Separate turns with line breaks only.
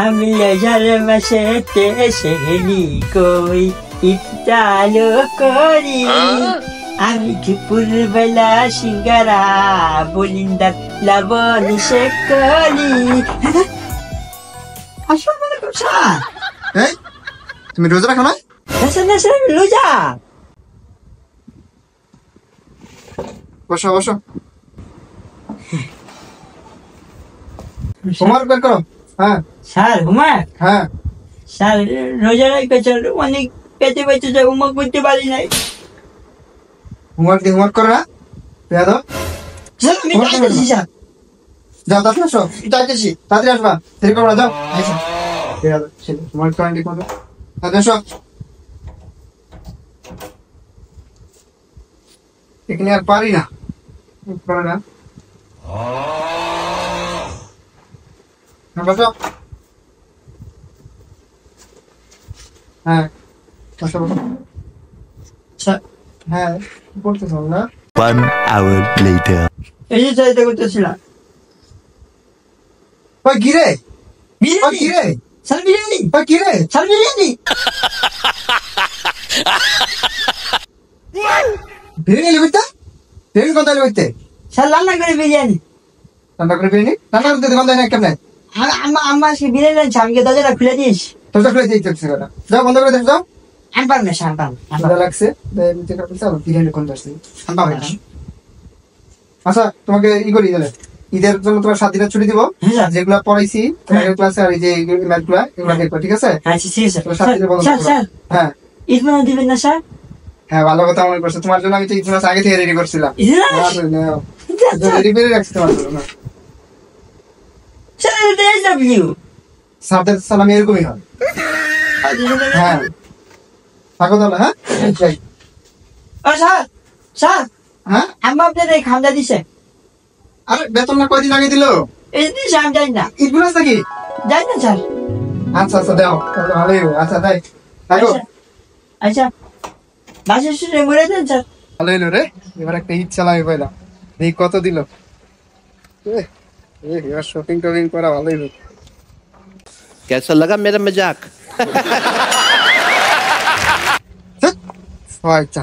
আমি রোজার মাসেতে সেহেলি কই ইফতারও করি। আমি দুপুর বেলা সিঙ্গারা বলিন্দার লবণ সে করি। আসলে স্যার
এই তুমি রোজা রাখো না?
স্যার রোজা।
বসো বসো, হোমওয়ার্ক বের করো। হ্যাঁ
স্যার হোমওয়ার্ক?
হ্যাঁ
স্যার রোজা রাখবে স্যার, অনেক পেতে পেতে যায়, হোমওয়ার্ক করতে পারি নাই।
হোমওয়ার্ক করো না? বেয়াদব।
স্যার আমি যাইতেছি স্যার।
যাও তাড়াতাড়ি আসো, যাইতেছি, তাড়াতাড়ি আসবা, দেরি করো না, যাও। আচ্ছা বেয়াদব ছেলে, হোমওয়ার্ক করেন ঠিক মতো, তাড়াতাড়ি আসো। এখানে আর পারি না, পারে না। বসো। হ্যাঁ বসো বসো।
স্যার
হ্যাঁ কি করতেছ না?
1 hour later.
এই যে চাইতে করতেছিলাম।
ওই গিরে, ওই
বিরিয়ানি
গিরে,
স্যার, বিরিয়ানি
ওই গিরে,
স্যার, বিরিয়ানি।
বিরিয়ানি লইতে, বিরিয়ানি কোন তাইলে লইতে?
স্যার রান্না করে বিরিয়ানি।
রান্না করে বিরিয়ানি, রান্না করতে দোকান দেয় না কেমনে?
আম্মা আজকে বিরিয়ানি আনছে, আমি দরজাটা খুলে দিস।
তোরটা খুলে দিয়ে দিচ্ছি না, যাও বন্ধ করে দেখো, যাও।
আমি পারবো না স্যার, পারবো না।
মজা লাগছে, বিরিয়ানি কোন আসছে আনবা ভাই না। আচ্ছা তোমাকে ই করি তাহলে, ঈদের জন্য তোমার 7 দিনের ছুটি দিব,
হ্যাঁ।
যেগুলা পড়াইছি আগের ক্লাসে আর এই যে ম্যাথগুলা এগুলা দেখবা, ঠিক আছে?
আচ্ছা ঠিক আছে
তো 7 দিনের বন্ধ
স্যার।
করবা।
স্যার
হ্যাঁ
ঈদ বানাও দিবেন না স্যার?
হ্যাঁ ভালো কথা মনে করছো, তোমার জন্য আমি তো ঈদ মাস আগে থেকে রেডি করছিলাম। রেডি করে রাখছি তোমার জন্য।
স্যার এটা SW।
সাদের সালামি এরকমই হয়। হ্যাঁ থাকো তাহলে, হ্যাঁ যাই।
ও স্যার, স্যার
হ্যাঁ
আম্মা আপনার এই খামটা দিছে।
আরে বেতন না কয়দিন আগে দিল?
এই দিছে, আমি জানি না,
ঈদ বোনাস নাকি?
জানি না স্যার।
আচ্ছা আচ্ছা দাও, ভালোই হবে। আচ্ছা তাই থাকো।
আচ্ছা বাসের শুনে মরে দেন স্যার।
ভালো হইলো রে, এবার একটা ঈদ চালাই পাইলাম, দেখি কত দিল। এবার শপিং টপিং করা ভালোই হলো।
कैसा लगा मेरा मजाक?
আচ্ছা